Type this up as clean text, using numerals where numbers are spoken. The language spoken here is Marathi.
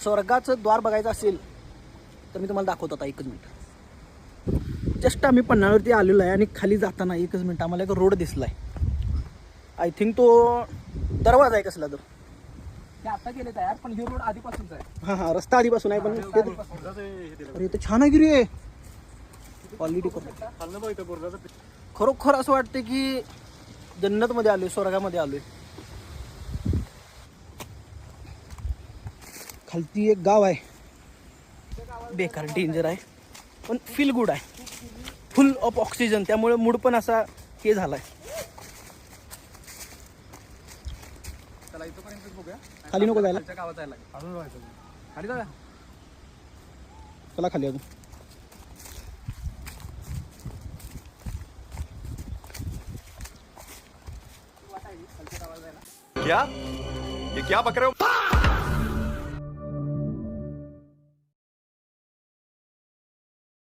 स्वर्गाचं द्वार बघायचं असेल तर मी तुम्हाला दाखवतो आता. एकच मिनिट. जस्ट आम्ही पन्हाळवरती आलेलो आहे आणि खाली जाताना एकच मिनिट आम्हाला एक रोड दिसलाय. आय थिंक तो दरवाजा आहे कसला तर. ते आता गेले तयार, पण ही रोड आधीपासूनच आहे. हां हां, रस्ता आधीपासून आहे पण अरे इथं छान आहे गिरी आहे क्वालिटी. खरोखर असं वाटतं की जन्नतमध्ये आलोय, स्वर्गामध्ये आलोय. खालती एक गाव आहे, बेकार डेंजर आहे पण फील गुड आहे, फुल ऑफ ऑक्सिजन. त्यामुळे मूड पण असा हे झालाय. चला इथपर्यंत बघूया. खाली नको जायला, खालच्या गावात जायला अजून जायचं. खाली जाऊया. चला खाली अजून. क्या ये क्या बक रहे हो?